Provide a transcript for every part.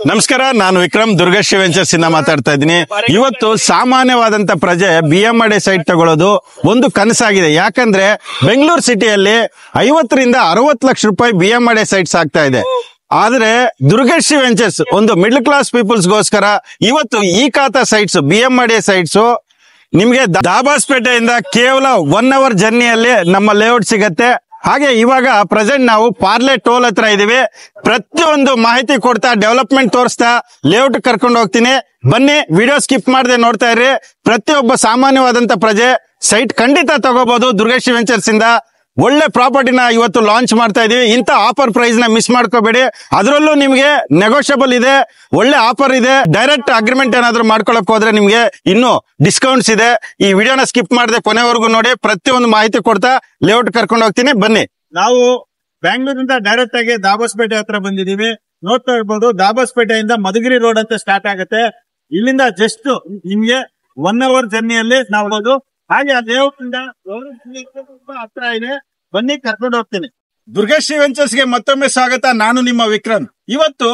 ನಮಸ್ಕಾರ, ನಾನು ವಿಕ್ರಮ್ ದುರ್ಗಶ್ರೀ ವೆಂಚರ್ಸ್ ಇಂದ ಮಾತಾಡ್ತಾ ಇದ್ದೀನಿ. ಇವತ್ತು ಸಾಮಾನ್ಯವಾದಂತ ಪ್ರಜೆ BMRD ಸೈಟ್ ತಗೊಳ್ಳೋದು ಒಂದು ಕನಸಾಗಿದೆ. ಯಾಕಂದ್ರೆ ಬೆಂಗಳೂರು ಸಿಟಿಯಲ್ಲಿ 50 ರಿಂದ 60 ಲಕ್ಷ ರೂಪಾಯಿ BMRD ಸೈಟ್ಸ್ ಆಗ್ತಾ ಇದೆ. ಆದ್ರೆ ದುರ್ಗಶ್ರೀ ವೆಂಚರ್ಸ್ ಒಂದು ಮಿಡ್ಲ್ ಕ್ಲಾಸ್ ಪೀಪಲ್ಸ್ ಗೋಸ್ಕರ ಇವತ್ತು ಈ ಖಾತಾ ಸೈಟ್ಸ್ BMRD ಸೈಟ್ಸ್ ನಿಮ್ಗೆ ದಾಬಾಸ್ಪೇಟೆಯಿಂದ ಕೇವಲ 1 ಅವರ್ ಜರ್ನಿಯಲ್ಲಿ ನಮ್ಮ ಲೇಔಟ್ ಸಿಗತ್ತೆ. ಹಾಗೆ ಇವಾಗ ಪ್ರೆಸೆಂಟ್ ನಾವು ಪಾರ್ಲೆ ಟೋಲ್ ಹತ್ರ ಇದೀವಿ. ಪ್ರತಿಯೊಂದು ಮಾಹಿತಿ ಕೊಡ್ತಾ, ಡೆವಲಪ್ಮೆಂಟ್ ತೋರಿಸ್ತಾ ಲೇಔಟ್ ಕರ್ಕೊಂಡು ಹೋಗ್ತೀನಿ. ಬನ್ನಿ, ವಿಡಿಯೋ ಸ್ಕಿಪ್ ಮಾಡದೆ ನೋಡ್ತಾ ಇರ್ರಿ. ಪ್ರತಿಯೊಬ್ಬ ಸಾಮಾನ್ಯವಾದಂತ ಪ್ರಜೆ ಸೈಟ್ ಖಂಡಿತ ತಗೋಬಹುದು. ದುರ್ಗಶ್ರೀ ವೆಂಚರ್ಸ್ ಇಂದ ಒಳ್ಳೆ ಪ್ರಾಪರ್ಟಿನ ಇವತ್ತು ಲಾಂಚ್ ಮಾಡ್ತಾ ಇದೀವಿ. ಇಂತ ಆಫರ್ ಪ್ರೈಸ್ ನ ಮಿಸ್ ಮಾಡ್ಕೋಬೇಡಿ. ಅದರಲ್ಲೂ ನಿಮ್ಗೆ ನೆಗೋಷಿಯಬಲ್ ಇದೆ, ಒಳ್ಳೆ ಆಫರ್ ಇದೆ. ಡೈರೆಕ್ಟ್ ಅಗ್ರಿಮೆಂಟ್ ಏನಾದ್ರು ಮಾಡ್ಕೊಳಕ್ ಹೋದ್ರೆ ನಿಮ್ಗೆ ಇನ್ನು ಡಿಸ್ಕೌಂಟ್ಸ್ ಇದೆ. ಈ ವಿಡಿಯೋನ ಸ್ಕಿಪ್ ಮಾಡದೆ ಕೊನೆವರೆಗೂ ನೋಡಿ. ಪ್ರತಿಯೊಂದು ಮಾಹಿತಿ ಕೊಡ್ತಾ ಲೇಔಟ್ ಕರ್ಕೊಂಡು ಹೋಗ್ತೀನಿ. ಬನ್ನಿ. ನಾವು ಬ್ಯಾಂಗ್ಳೂರಿಂದ ಡೈರೆಕ್ಟ್ ಆಗಿ ದಾಬಾಸ್ಪೇಟೆ ಹತ್ರ ಬಂದಿದೀವಿ. ನೋಡ್ತಾ ಇರ್ಬೋದು, ದಾಬಾಸ್ಪೇಟೆಯಿಂದ ಮಧುಗಿರಿ ರೋಡ್ ಅಂತ ಸ್ಟಾರ್ಟ್ ಆಗುತ್ತೆ. ಇಲ್ಲಿಂದ ಜಸ್ಟ್ ನಿಮ್ಗೆ 1 ಅವರ್ ಜರ್ನಿಯಲ್ಲಿ ನಾವು ಹಾಗೆ ಆ ಲೇಔಟ್ ಇಂದ ತುಂಬಾ ಹತ್ರ ಇದೆ. ಬನ್ನಿ, ಕರ್ಕೊಂಡು ಹೋಗ್ತೀನಿ. ದುರ್ಗಶ್ರೀ ವೆಂಚರ್ಸ್ ಗೆ ಮತ್ತೊಮ್ಮೆ ಸ್ವಾಗತ. ನಾನು ನಿಮ್ಮ ವಿಕ್ರಮ್. ಇವತ್ತು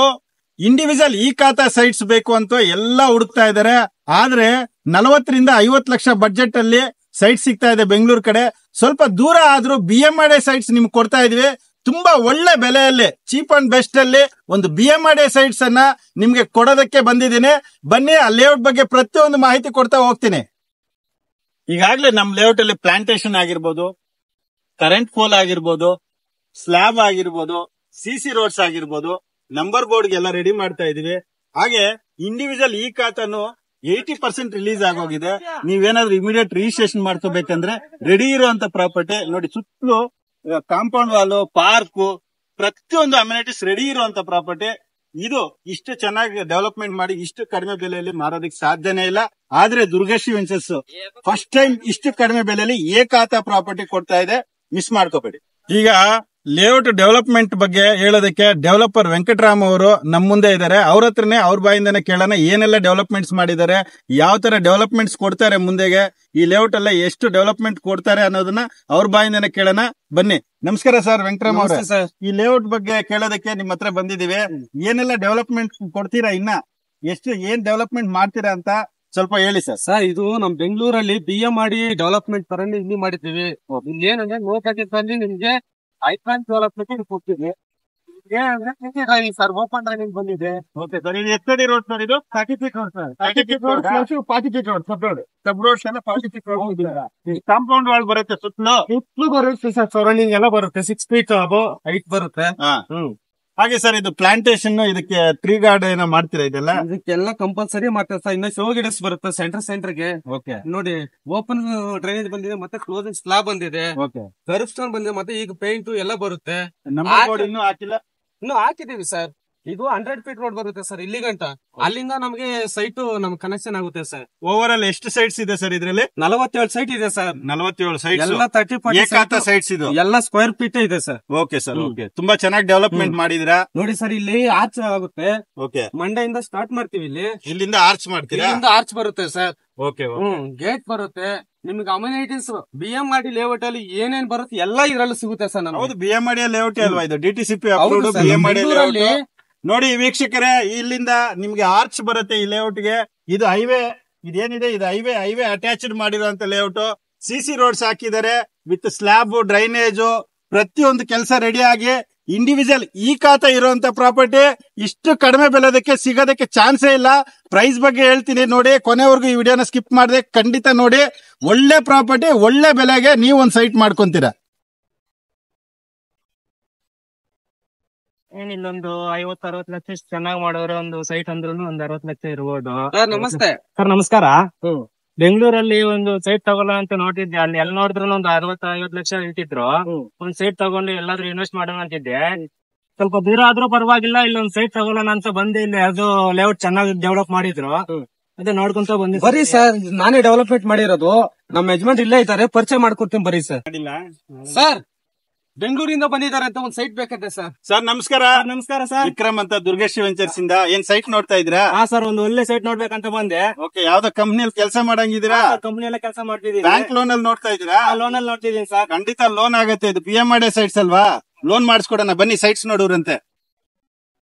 ಇಂಡಿವಿಜುವಲ್ ಈ ಖಾತಾ ಸೈಟ್ಸ್ ಬೇಕು ಅಂತ ಎಲ್ಲ ಹುಡುಕ್ತಾ ಇದಾರೆ. ಆದ್ರೆ 40 ರಿಂದ 50 ಲಕ್ಷ ಬಡ್ಜೆಟ್ ಅಲ್ಲಿ ಸೈಟ್ ಸಿಗ್ತಾ ಇದೆ ಬೆಂಗಳೂರು ಕಡೆ. ಸ್ವಲ್ಪ ದೂರ ಆದ್ರೂ BMRD ಸೈಟ್ಸ್ ನಿಮ್ಗೆ ಕೊಡ್ತಾ ಇದೀವಿ. ತುಂಬಾ ಒಳ್ಳೆ ಬೆಲೆಯಲ್ಲಿ, ಚೀಪ್ ಅಂಡ್ ಬೆಸ್ಟ್ ಅಲ್ಲಿ ಒಂದು BMRD ಸೈಟ್ಸ್ ಅನ್ನ ನಿಮ್ಗೆ ಕೊಡೋದಕ್ಕೆ ಬಂದಿದ್ದೀನಿ. ಬನ್ನಿ, ಆ ಲೇಔಟ್ ಬಗ್ಗೆ ಪ್ರತಿಯೊಂದು ಮಾಹಿತಿ ಕೊಡ್ತಾ ಹೋಗ್ತೀನಿ. ಈಗಾಗಲೇ ನಮ್ ಲೇಔಟ್ ಅಲ್ಲಿ ಪ್ಲಾಂಟೇಶನ್ ಆಗಿರ್ಬೋದು, ಕರೆಂಟ್ ಪೋಲ್ ಆಗಿರ್ಬೋದು, ಸ್ಲ್ಯಾಬ್ ಆಗಿರ್ಬೋದು, CC ರೋಡ್ಸ್ ಆಗಿರ್ಬೋದು, ನಂಬರ್ ಬೋರ್ಡ್ ಗೆಲ್ಲ ರೆಡಿ ಮಾಡ್ತಾ ಇದೀವಿ. ಹಾಗೆ ಇಂಡಿವಿಜುವಲ್ ಈ ಖಾತಾನು 80% ರಿಲೀಸ್ ಆಗೋಗಿದೆ. ನೀವೇನಾದ್ರೂ ಇಮಿಡಿಯೇಟ್ ರಿಜಿಸ್ಟ್ರೇಷನ್ ಮಾಡ್ಕೋಬೇಕಂದ್ರೆ ರೆಡಿ ಇರುವಂತ ಪ್ರಾಪರ್ಟಿ ನೋಡಿ. ಸುತ್ತಲೂ ಕಾಂಪೌಂಡ್ ವಾಲ್, ಪಾರ್ಕ್, ಪ್ರತಿಯೊಂದು ಅಮ್ಯುನಿಟೀಸ್ ರೆಡಿ ಇರುವಂತ ಪ್ರಾಪರ್ಟಿ. ಇದು ಇಷ್ಟು ಚೆನ್ನಾಗಿ ಡೆವಲಪ್ಮೆಂಟ್ ಮಾಡಿ ಇಷ್ಟು ಕಡಿಮೆ ಬೆಲೆಯಲ್ಲಿ ಮಾರೋದಕ್ಕೆ ಸಾಧ್ಯನೇ ಇಲ್ಲ. ಆದ್ರೆ ದುರ್ಗಶ್ರೀ ವೆಂಚರ್ಸ್ ಫಸ್ಟ್ ಟೈಮ್ ಇಷ್ಟು ಕಡಿಮೆ ಬೆಲೆಯಲ್ಲಿ ಏಕಾತ ಪ್ರಾಪರ್ಟಿ ಕೊಡ್ತಾ ಇದೆ. ಮಿಸ್ ಮಾಡ್ಕೋಬೇಡಿ. ಈಗ ಲೇಔಟ್ ಡೆವಲಪ್ಮೆಂಟ್ ಬಗ್ಗೆ ಹೇಳೋದಕ್ಕೆ ಡೆವಲಪರ್ ವೆಂಕಟರಾಮ್ ಅವರು ನಮ್ಮ ಮುಂದೆ ಇದ್ದಾರೆ. ಅವ್ರ ಹತ್ರನೇ ಅವ್ರ ಬಾಯಿಂದಾನೆ ಕೇಳೋಣ ಏನೆಲ್ಲ ಡೆವಲಪ್ಮೆಂಟ್ಸ್ ಮಾಡಿದ್ದಾರೆ, ಯಾವ ತರ ಡೆವಲಪ್ಮೆಂಟ್ಸ್ ಕೊಡ್ತಾರೆ ಮುಂದೆಗೆ, ಈ ಲೇಔಟ್ ಅಲ್ಲ ಎಷ್ಟು ಡೆವಲಪ್ಮೆಂಟ್ ಕೊಡ್ತಾರೆ ಅನ್ನೋದನ್ನ ಅವ್ರ ಬಾಯಿಂದಾನೆ ಕೇಳೋಣ. ಬನ್ನಿ. ನಮಸ್ಕಾರ ಸರ್, ವೆಂಕಟರಾಮ್ ಅವರೇ. ಈ ಲೇಔಟ್ ಬಗ್ಗೆ ಕೇಳೋದಕ್ಕೆ ನಿಮ್ಮ ಹತ್ರ ಬಂದಿದೀವಿ. ಏನೆಲ್ಲ ಡೆವಲಪ್ಮೆಂಟ್ ಕೊಡ್ತೀರಾ, ಇನ್ನ ಏನ್ ಡೆವಲಪ್ಮೆಂಟ್ ಮಾಡ್ತೀರಾ ಅಂತ ಸ್ವಲ್ಪ ಹೇಳಿ ಸರ್. ಸರ್, ಇದು ನಮ್ ಬೆಂಗಳೂರಲ್ಲಿ BMRD ಡೆವಲಪ್ಮೆಂಟ್ ತರನೇ ಇಲ್ಲಿ ಮಾಡಿದ್ದೀವಿ. ಏನಂದ್ರೆ ಲೋಕದಲ್ಲಿ ನಿಮ್ಗೆ ಐಕಾನ್ ಡೆವಲಪ್ಮೆಂಟ್ ಕೊಡ್ತೀವಿ. ಸರ್, ಓಪನ್ ಡ್ರೈನಿಂಗ್ ಬಂದಿದೆ. ಓಕೆ ಸರ್, ಇದು ಎಷ್ಟಡಿ ರೋಡ್ ಸರ್? ಇದು 30 feet road sir. 30 feet road, 40 feet road, sub roads ಎಲ್ಲ 40 ಫೀಟ್ ರೋಡ್. ಕಾಂಪೌಂಡ್ ವಾಲ್ ಬರುತ್ತೆ ಸುತ್ತಲೂ ಬರುತ್ತೆ ಸರ್. ಸರೌಂಡಿಂಗ್ ಎಲ್ಲ ಬರುತ್ತೆ. 6 ಫೀಟ್ ಅಬೋ ಹೈಟ್ ಬರುತ್ತೆ. ಹಾಗೆ ಸರ್, ಇದು ಪ್ಲಾಂಟೇಶನ್, ಇದಕ್ಕೆ ಟ್ರೀ ಗಾರ್ಡನ್ ಏನೋ ಮಾಡ್ತೀರಾ? ಇದೆಲ್ಲ ಇದಕ್ಕೆಲ್ಲ ಕಂಪಲ್ಸರಿ ಮಾಡ್ತಾರೆ ಸರ್. ಇನ್ನ ಶೋ ಗಿಡಸ್ ಬರುತ್ತೆ ಸೆಂಟರ್ಗೆ. ಓಕೆ ನೋಡಿ, ಓಪನ್ ಡ್ರೈನೇಜ್ ಬಂದಿದೆ, ಮತ್ತೆ ಕ್ಲೋಸಿಂಗ್ ಸ್ಲಾಬ್ ಬಂದಿದೆ, ಕರ್ವ್ ಸ್ಟೋನ್ ಬಂದಿದೆ, ಮತ್ತೆ ಈಗ ಪೇಂಟ್ ಎಲ್ಲ ಬರುತ್ತೆ. ಇನ್ನೂ ಹಾಕಿಲ್ಲ, ಇನ್ನು ಹಾಕಿದೀವಿ ಸರ್. ಇದು 100 ಫೀಟ್ ರೋಡ್ ಬರುತ್ತೆ ಸರ್ ಇಲ್ಲಿ ಗಂಟ. ಅಲ್ಲಿಂದ ನಮಗೆ ಸೈಟ್ ನಮ್ಗೆ ಕನೆಕ್ಷನ್ ಆಗುತ್ತೆ ಸರ್. ಓವರ್ ಆಲ್ ಎಷ್ಟು ಸೈಟ್ಸ್ ಇದೆ ಸರ್ ಇದ್ರಲ್ಲಿ? 47 ಸೈಟ್ ಇದೆ ಸರ್. 47 ಸೈಟ್ಸ್ ಎಲ್ಲ 30 ಸೈಟ್ಸ್ ಇದು ಎಲ್ಲ ಸ್ಕ್ವೇರ್ ಫೀಟ್ ಇದೆ ಸರ್. Okay sir, okay. ತುಂಬಾ ಚೆನ್ನಾಗಿ ಡೆವಲಪ್ಮೆಂಟ್ ಮಾಡಿದಿರಾ. ನೋಡಿ ಸರ್, ಇಲ್ಲಿ ಆರ್ಚ್ ಆಗುತ್ತೆ. ಓಕೆ, ಮಂಡೆಯಿಂದ ಸ್ಟಾರ್ಟ್ ಮಾಡ್ತೀವಿ. ಇಲ್ಲಿಂದ ಆರ್ಚ್ ಮಾಡ್ತೀರಾ? ಆರ್ಚ್ ಬರುತ್ತೆ ಸರ್. ಓಕೆ, ಗೇಟ್ ಬರುತ್ತೆ. ನಿಮ್ಗೆ ಅಮ್ಯುನಿಟೀಸ್ BMRD ಲೇಔಟ್ ಅಲ್ಲಿ ಏನೇನ್ ಬರುತ್ತೆ ಎಲ್ಲ ಇದ್ರಲ್ಲಿ ಸಿಗುತ್ತೆ ಸರ್. ಹೌದು, BMRD ಲೇಔಟ್ ಅಲ್ವಾ ಇದು? DTCP approved BMRD layout. ನೋಡಿ ವೀಕ್ಷಕರೇ, ಇಲ್ಲಿಂದ ನಿಮ್ಗೆ ಆರ್ಚ್ ಬರುತ್ತೆ ಈ ಲೇಔಟ್ ಗೆ. ಇದು ಹೈವೇ, ಇದೇನಿದೆ ಇದು ಹೈವೇ ಅಟ್ಯಾಚ್ಡ್ ಮಾಡಿರುವಂತ ಲೇಔಟ್. CC ರೋಡ್ಸ್ ಹಾಕಿದ್ದಾರೆ ವಿತ್ ಸ್ಲ್ಯಾಬ್, ಡ್ರೈನೇಜ್, ಪ್ರತಿಯೊಂದು ಕೆಲಸ ರೆಡಿ ಆಗಿ ಇಂಡಿವಿಜುವಲ್ ಈ ಖಾತಾ ಇರುವಂತ ಪ್ರಾಪರ್ಟಿ ಇಷ್ಟು ಕಡಿಮೆ ಬೆಲೆದಕ್ಕೆ ಸಿಗೋದಕ್ಕೆ ಚಾನ್ಸೇ ಇಲ್ಲ. ಪ್ರೈಸ್ ಬಗ್ಗೆ ಹೇಳ್ತೀನಿ ನೋಡಿ, ಕೊನೆವರೆಗೂ ಈ ವಿಡಿಯೋನ ಸ್ಕಿಪ್ ಮಾಡದೆ ಖಂಡಿತ ನೋಡಿ. ಒಳ್ಳೆ ಪ್ರಾಪರ್ಟಿ, ಒಳ್ಳೆ ಬೆಲೆಗೆ ನೀವು ಒಂದ್ ಸೈಟ್ ಮಾಡ್ಕೊಂತೀರಾ. ಏನಿಲ್ಲೊಂದು 50-60 ಲಕ್ಷ ಚೆನ್ನಾಗಿ ಮಾಡೋರು ಒಂದು ಸೈಟ್ ಅಂದ್ರೂ ಒಂದ್ 60 ಲಕ್ಷ ಇರ್ಬೋದು. ನಮಸ್ತೆ ಸರ್, ನಮಸ್ಕಾರ. ಬೆಂಗಳೂರಲ್ಲಿ ಒಂದು ಸೈಟ್ ತಗೊಳ್ಳೋ ಅಂತ ನೋಡಿದ್ದೆ. ಅಲ್ಲಿ ಎಲ್ಲಿ ನೋಡಿದ್ರು ಒಂದು 60-50 ಲಕ್ಷ ಇಟ್ಟಿದ್ರು. ಒಂದ್ ಸೈಟ್ ತಗೊಂಡು ಎಲ್ಲಾದ್ರೂ ಇನ್ವೆಸ್ಟ್ ಮಾಡೋಣ ಅಂತಿದ್ದೆ. ಸ್ವಲ್ಪ ದೂರ ಆದ್ರೂ ಪರವಾಗಿಲ್ಲ, ಇಲ್ಲಿ ಒಂದ್ ಸೈಟ್ ತಗೊಳ್ಳೋಣ ಅಂತ ಬಂದೆ. ಇಲ್ಲಿ ಅದು ಲೇಔಟ್ ಚೆನ್ನಾಗಿ ಡೆವಲಪ್ ಮಾಡಿದ್ರು, ಅದೇ ನೋಡ್ಕೊಂತ ಬಂದಿ. ಬರೀ ಸರ್, ನಾನೇ ಡೆವಲಪ್ಮೆಂಟ್ ಮಾಡಿರೋದು. ನಮ್ಮ ಯಜಮಾನ್ ಇಲ್ಲೇ ಇದ್ದಾರೆ, ಪರಿಚಯ ಮಾಡ್ಕೊಡ್ತೀನಿ ಬರೀ ಸರ್. ಸರ್, ಬೆಂಗಳೂರಿಂದ ಬಂದಿದ್ದಾರೆ ಅಂತ ಒಂದ್ ಸೈಟ್ ಬೇಕಂತೆ ಸರ್. ಸರ್ ನಮಸ್ಕಾರ. ನಮಸ್ಕಾರ ಸರ್, ವಿಕ್ರಮ್ ಅಂತ ದುರ್ಗಶ್ರೀ ವೆಂಚರ್ಸ್ ಇಂದ. ಏನ್ ಸೈಟ್ ನೋಡ್ತಾ ಇದ್ದೀರಾ? ಹಾ ಸರ್, ಒಂದು ಒಳ್ಳೆ ಸೈಟ್ ನೋಡ್ಬೇಕಂತ ಬಂದೆ. ಓಕೆ, ಯಾವ್ದೋ ಕಂಪ್ನಿಯಲ್ಲಿ ಕೆಲಸ ಮಾಡಂಗಿದ್ದೀರಾ? ಕಂಪ್ನಿಯಲ್ಲ ಕೆಲಸ ಮಾಡ್ತಿದೀನಿ. ಬ್ಯಾಂಕ್ ಲೋನ್ ಅಲ್ಲಿ ನೋಡ್ತಾ ಇದ್ದೀರಾ? ಲೋನ್ ಅಲ್ಲಿ ನೋಡ್ತಿದೀನಿ ಸರ್. ಖಂಡಿತ ಲೋನ್ ಆಗತ್ತೆ. ಇದು BMRD ಸೈಟ್ಸ್ ಅಲ್ವಾ? ಲೋನ್ ಮಾಡಿಸ್ಕೊಡೋಣ ಬನ್ನಿ, ಸೈಟ್ಸ್ ನೋಡೋರಂತೆ.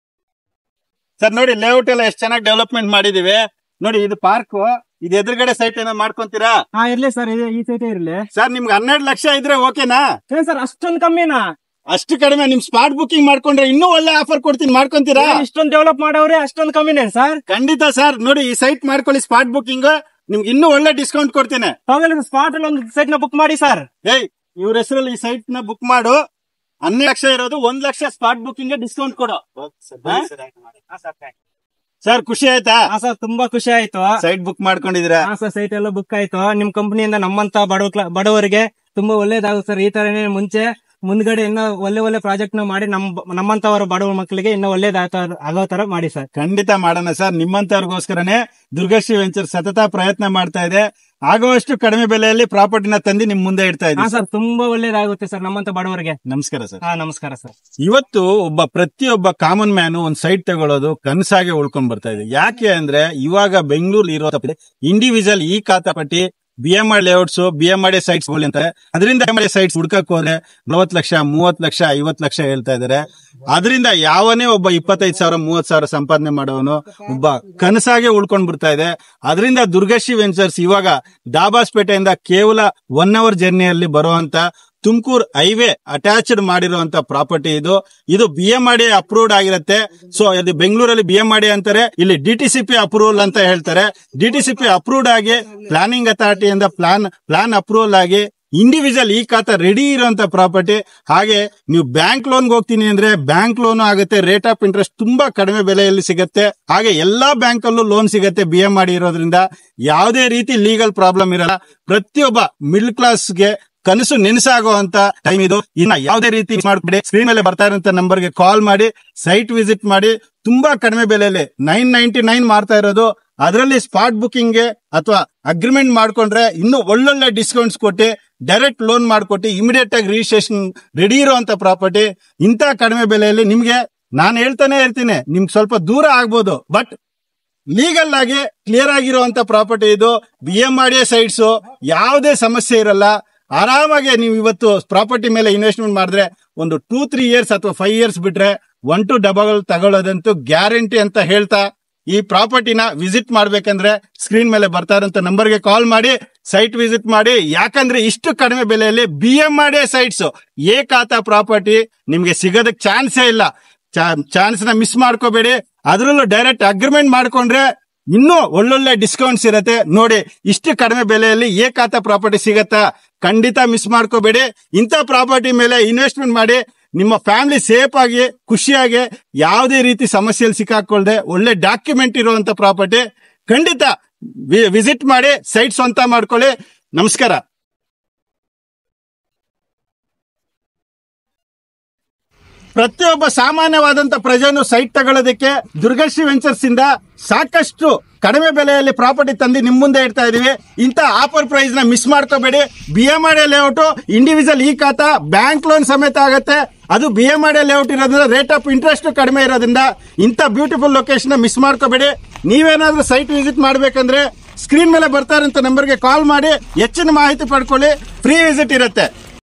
ಸರ್ ನೋಡಿ ಲೇಔಟ್ ಎಲ್ಲ ಎಷ್ಟು ಚೆನ್ನಾಗಿ ಡೆವಲಪ್ಮೆಂಟ್ ಮಾಡಿದೀವಿ. ನೋಡಿ ಇದು ಪಾರ್ಕ್, ಇದು ಎದುರುಗಡೆ ಸೈಟ್ ಏನೋ ಮಾಡ್ಕೊಂತೀರಾ? ಹಾ ಇರ್ಲಿ ಸರ್, ಈ ಸೈಟ್ ಇರ್ಲಿ ಸರ್. ನಿಮ್ಗೆ 12 ಲಕ್ಷ ಇದ್ರೆ ಓಕೆನಾ? ಸರ್ ಅಷ್ಟೊಂದು ಕಮ್ಮಿನಾ? ಅಷ್ಟು ಕಡಿಮೆ. ನಿಮ್ ಸ್ಪಾಟ್ ಬುಕಿಂಗ್ ಮಾಡ್ಕೊಂಡ್ರೆ ಇನ್ನೂ ಒಳ್ಳೆ ಆಫರ್ ಕೊಡ್ತೀನಿ, ಮಾಡ್ಕೊಂತೀರಾ? ಇಷ್ಟೊಂದು ಡೆವಲಪ್ ಮಾಡವ್ರೆ, ಅಷ್ಟೊಂದು ಕಮ್ಮಿನೇ ಸರ್? ಖಂಡಿತ ಸರ್. ನೋಡಿ ಈ ಸೈಟ್ ಮಾಡ್ಕೊಳ್ಳಿ, ಸ್ಪಾಟ್ ಬುಕಿಂಗ್, ನಿಮ್ಗೆ ಇನ್ನೂ ಒಳ್ಳೆ ಡಿಸ್ಕೌಂಟ್ ಕೊಡ್ತೇನೆ. ಸ್ಪಾಟ್ ಅಲ್ಲಿ ಒಂದು ಸೈಟ್ ನ ಬುಕ್ ಮಾಡಿ ಸರ್. ಇವ್ರ ಹೆಸರಲ್ಲಿ ಈ ಸೈಟ್ ನ ಬುಕ್ ಮಾಡು. 12 ಲಕ್ಷ ಇರೋದು 1 ಲಕ್ಷ ಸ್ಪಾಟ್ ಬುಕಿಂಗ್ ಡಿಸ್ಕೌಂಟ್ ಕೊಡು ಸರ್. ಖುಷಿ ಆಯ್ತಾ? ಸರ್ ತುಂಬಾ ಖುಷಿ ಆಯ್ತು. ಸೈಟ್ ಬುಕ್ ಮಾಡ್ಕೊಂಡಿದ್ದೀರಾ? ಸರ್ ಸೈಟ್ ಎಲ್ಲ ಬುಕ್ ಆಯ್ತು. ನಿಮ್ ಕಂಪನಿಯಿಂದ ನಮ್ಮಂತ ಬಡವರಿಗೆ ತುಂಬಾ ಒಳ್ಳೇದಾಗುತ್ತೆ ಸರ್. ಈ ತರನೇ ಮುಂದ್ಗಡೆ ಇನ್ನ ಒಳ್ಳೆ ಪ್ರಾಜೆಕ್ಟ್ ನ ಮಾಡಿ ನಮ್ಮಂತವರ ಬಡವ ಮಕ್ಕಳಿಗೆ ಇನ್ನ ಆಗೋ ತರ ಮಾಡಿ ಸರ್. ಖಂಡಿತ ಮಾಡೋಣ ಸರ್. ನಿಮ್ಮಂತವ್ರಿಗೋಸ್ಕರನೇ ದುರ್ಗಶ್ರೀ ವೆಂಚರ್ ಸತತ ಪ್ರಯತ್ನ ಮಾಡ್ತಾ ಇದೆ. ಆಗುವಷ್ಟು ಕಡಿಮೆ ಬೆಲೆಯಲ್ಲಿ ಪ್ರಾಪರ್ಟಿನ ತಂದು ನಿಮ್ ಮುಂದೆ ಇಡ್ತಾ ಇದ್ದೀವಿ ಸರ್. ತುಂಬಾ ಒಳ್ಳೇದಾಗುತ್ತೆ ಸರ್ ನಮ್ಮಂತ ಬಡವರಿಗೆ. ನಮಸ್ಕಾರ ಸರ್. ನಮಸ್ಕಾರ ಸರ್. ಇವತ್ತು ಪ್ರತಿಯೊಬ್ಬ ಕಾಮನ್ ಮ್ಯಾನ್ ಒಂದ್ ಸೈಟ್ ತಗೊಳ್ಳೋದು ಕನಸಾಗೆ ಉಳ್ಕೊಂಡ್ ಬರ್ತಾ ಇದೆ. ಯಾಕೆ ಅಂದ್ರೆ ಇವಾಗ ಬೆಂಗಳೂರು ಇರೋ ಇಂಡಿವಿಜುವಲ್ ಈ ಖಾತಾಪಟ್ಟಿ BMR ಲೇಔಟ್ಸ್, BMR ಸೈಟ್ಸ್ ಅಂತಾರೆ. ಅದರಿಂದ ಸೈಟ್ಸ್ ಹುಡ್ಕಕ್ ಹೋದ್ರೆ 40 ಲಕ್ಷ, 30 ಲಕ್ಷ, 50 ಲಕ್ಷ ಹೇಳ್ತಾ ಇದಾರೆ. ಅದರಿಂದ ಯಾವನೇ ಒಬ್ಬ 25,000, 30,000 ಸಂಪಾದನೆ ಮಾಡೋನು ಒಬ್ಬ ಕನಸಾಗೆ ಉಳ್ಕೊಂಡ್ ಬಿಡ್ತಾ ಇದೆ. ಅದರಿಂದ ದುರ್ಗಶ್ರೀ ವೆಂಚರ್ಸ್ ಇವಾಗ ದಾಬಾಸ್ಪೇಟೆಯಿಂದ ಕೇವಲ 1 hour ಜರ್ನಿಯಲ್ಲಿ ಬರುವಂತ ತುಮಕೂರು ಹೈವೇ ಅಟ್ಯಾಚ್ಡ್ ಮಾಡಿರುವಂತ ಪ್ರಾಪರ್ಟಿ ಇದು BMR ಅಪ್ರೂವ್ಡ್ ಆಗಿರುತ್ತೆ. ಸೊ ಇದು ಬೆಂಗಳೂರಲ್ಲಿ BMR ಅಂತಾರೆ, ಇಲ್ಲಿ DTCP ಅಪ್ರೂವಲ್ ಅಂತ ಹೇಳ್ತಾರೆ. DTCP ಅಪ್ರೂವ್ಡ್ ಆಗಿ ಪ್ಲಾನಿಂಗ್ ಅಥಾರಿಟಿಯಿಂದ ಪ್ಲಾನ್ ಅಪ್ರೂವಲ್ ಆಗಿ ಇಂಡಿವಿಜುವಲ್ ಈ ಖಾತಾ ರೆಡಿ ಇರುವಂತ ಪ್ರಾಪರ್ಟಿ. ಹಾಗೆ ನೀವು ಬ್ಯಾಂಕ್ ಲೋನ್ಗೆ ಹೋಗ್ತೀನಿ ಅಂದ್ರೆ ಬ್ಯಾಂಕ್ ಲೋನ್ ಆಗುತ್ತೆ. ರೇಟ್ ಆಫ್ ಇಂಟ್ರೆಸ್ಟ್ ತುಂಬಾ ಕಡಿಮೆ ಬೆಲೆಯಲ್ಲಿ ಸಿಗುತ್ತೆ. ಹಾಗೆ ಎಲ್ಲಾ ಬ್ಯಾಂಕ್ ಅಲ್ಲೂ ಲೋನ್ ಸಿಗುತ್ತೆ. BMR ಇರೋದ್ರಿಂದ ಯಾವುದೇ ರೀತಿ ಲೀಗಲ್ ಪ್ರಾಬ್ಲಮ್ ಇರಲ್ಲ. ಪ್ರತಿಯೊಬ್ಬ ಮಿಡ್ಲ್ ಕ್ಲಾಸ್ಗೆ ಕನಸು ನೆನಸಾಗುವಂತ ಟೈಮ್ ಇದು. ಇನ್ನ ಯಾವುದೇ ರೀತಿ ಮಾಡ್ಬಿಡಿ. ಸ್ಕ್ರೀನ್ ಮೇಲೆ ಬರ್ತಾ ಇರುವಂತ ನಂಬರ್ಗೆ ಕಾಲ್ ಮಾಡಿ ಸೈಟ್ ವಿಸಿಟ್ ಮಾಡಿ. ತುಂಬಾ ಕಡಿಮೆ ಬೆಲೆಯಲ್ಲಿ 999 ಮಾಡ್ತಾ ಇರೋದು. ಅದರಲ್ಲಿ ಸ್ಪಾಟ್ ಬುಕಿಂಗ್ ಗೆ ಅಥವಾ ಅಗ್ರಿಮೆಂಟ್ ಮಾಡ್ಕೊಂಡ್ರೆ ಇನ್ನೂ ಒಳ್ಳೊಳ್ಳೆ ಡಿಸ್ಕೌಂಟ್ಸ್ ಕೊಟ್ಟು ಡೈರೆಕ್ಟ್ ಲೋನ್ ಮಾಡ್ಕೊಟ್ಟು ಇಮಿಡಿಯೇಟ್ ಆಗಿ ರಿಜಿಸ್ಟ್ರೇಷನ್ ರೆಡಿ ಇರುವಂತ ಪ್ರಾಪರ್ಟಿ. ಇಂತ ಕಡಿಮೆ ಬೆಲೆಯಲ್ಲಿ ನಿಮ್ಗೆ ನಾನು ಹೇಳ್ತಾನೆ ಇರ್ತೀನಿ, ನಿಮ್ಗೆ ಸ್ವಲ್ಪ ದೂರ ಆಗ್ಬೋದು, ಬಟ್ ಲೀಗಲ್ ಆಗಿ ಕ್ಲಿಯರ್ ಆಗಿರುವಂತ ಪ್ರಾಪರ್ಟಿ ಇದು. BMR ಸೈಟ್ಸ್ ಯಾವುದೇ ಸಮಸ್ಯೆ ಇರಲ್ಲ. ಆರಾಮಾಗಿ ನೀವು ಇವತ್ತು ಪ್ರಾಪರ್ಟಿ ಮೇಲೆ ಇನ್ವೆಸ್ಟ್ಮೆಂಟ್ ಮಾಡಿದ್ರೆ ಒಂದು 2-3 years ಅಥವಾ 5 years ಬಿಟ್ರೆ 1 to double ತಗೊಳ್ಳೋದಂತೂ ಗ್ಯಾರಂಟಿ ಅಂತ ಹೇಳ್ತಾ, ಈ ಪ್ರಾಪರ್ಟಿನ ವಿಸಿಟ್ ಮಾಡ್ಬೇಕಂದ್ರೆ ಸ್ಕ್ರೀನ್ ಮೇಲೆ ಬರ್ತಾ ಇರೋಂತ ನಂಬರ್ಗೆ ಕಾಲ್ ಮಾಡಿ ಸೈಟ್ ವಿಸಿಟ್ ಮಾಡಿ. ಯಾಕಂದ್ರೆ ಇಷ್ಟು ಕಡಿಮೆ ಬೆಲೆಯಲ್ಲಿ BMR ಸೈಟ್ಸ್ ಖಾತಾ ಪ್ರಾಪರ್ಟಿ ನಿಮ್ಗೆ ಸಿಗೋದಕ್ಕೆ ಚಾನ್ಸೇ ಇಲ್ಲ. ಚಾನ್ಸ್ ನ ಮಿಸ್ ಮಾಡ್ಕೋಬೇಡಿ. ಅದರಲ್ಲೂ ಡೈರೆಕ್ಟ್ ಅಗ್ರಿಮೆಂಟ್ ಮಾಡ್ಕೊಂಡ್ರೆ ಇನ್ನೂ ಒಳ್ಳೊಳ್ಳೆ ಡಿಸ್ಕೌಂಟ್ಸ್ ಇರತ್ತೆ. ನೋಡಿ ಇಷ್ಟು ಕಡಿಮೆ ಬೆಲೆಯಲ್ಲಿ ಖಾತಾ ಪ್ರಾಪರ್ಟಿ ಸಿಗತ್ತಾ? ಖಂಡಿತ ಮಿಸ್ ಮಾಡ್ಕೋಬೇಡಿ. ಇಂಥ ಪ್ರಾಪರ್ಟಿ ಮೇಲೆ ಇನ್ವೆಸ್ಟ್ಮೆಂಟ್ ಮಾಡಿ ನಿಮ್ಮ ಫ್ಯಾಮಿಲಿ ಸೇಫ್ ಆಗಿ ಖುಷಿಯಾಗಿ ಯಾವುದೇ ರೀತಿ ಸಮಸ್ಯೆಯಲ್ಲಿ ಸಿಕ್ಕಾಕೊಳ್ದೆ ಒಳ್ಳೆ ಡಾಕ್ಯುಮೆಂಟ್ ಇರುವಂತ ಪ್ರಾಪರ್ಟಿ ಖಂಡಿತ ವಿಸಿಟ್ ಮಾಡಿ ಸೈಟ್ ಸ್ವಂತ ಮಾಡ್ಕೊಳ್ಳಿ. ನಮಸ್ಕಾರ. ಪ್ರತಿಯೊಬ್ಬ ಸಾಮಾನ್ಯವಾದಂತ ಪ್ರಜೆಯನ್ನು ಸೈಟ್ ತಗೊಳ್ಳೋದಕ್ಕೆ ದುರ್ಗಶ್ರೀ ವೆಂಚರ್ಸ್ ಇಂದ ಸಾಕಷ್ಟು ಕಡಿಮೆ ಬೆಲೆಯಲ್ಲಿ ಪ್ರಾಪರ್ಟಿ ತಂದು ನಿಮ್ ಮುಂದೆ ಇಡ್ತಾ ಇದೀವಿ. ಇಂತ ಆಫರ್ ಪ್ರೈಸ್ ನ ಮಿಸ್ ಮಾಡ್ಕೋಬೇಡಿ. BMR ಲೇಔಟ್ ಇಂಡಿವಿಜುವಲ್ ಈ ಖಾತಾ ಬ್ಯಾಂಕ್ ಲೋನ್ ಸಮೇತ ಆಗುತ್ತೆ. ಅದು BMR ಲೇಔಟ್ ಇರೋದ್ರಿಂದ ರೇಟ್ ಆಫ್ ಇಂಟ್ರೆಸ್ಟ್ ಕಡಿಮೆ ಇರೋದ್ರಿಂದ ಇಂತ ಬ್ಯೂಟಿಫುಲ್ ಲೊಕೇಶನ್ ಮಿಸ್ ಮಾಡ್ಕೋಬೇಡಿ. ನೀವೇನಾದ್ರೂ ಸೈಟ್ ವಿಸಿಟ್ ಮಾಡ್ಬೇಕಂದ್ರೆ ಸ್ಕ್ರೀನ್ ಮೇಲೆ ಬರ್ತಾ ಇರೋಂತ ನಂಬರ್ಗೆ ಕಾಲ್ ಮಾಡಿ ಹೆಚ್ಚಿನ ಮಾಹಿತಿ ಪಡ್ಕೊಳ್ಳಿ. ಫ್ರೀ ವಿಸಿಟ್ ಇರುತ್ತೆ.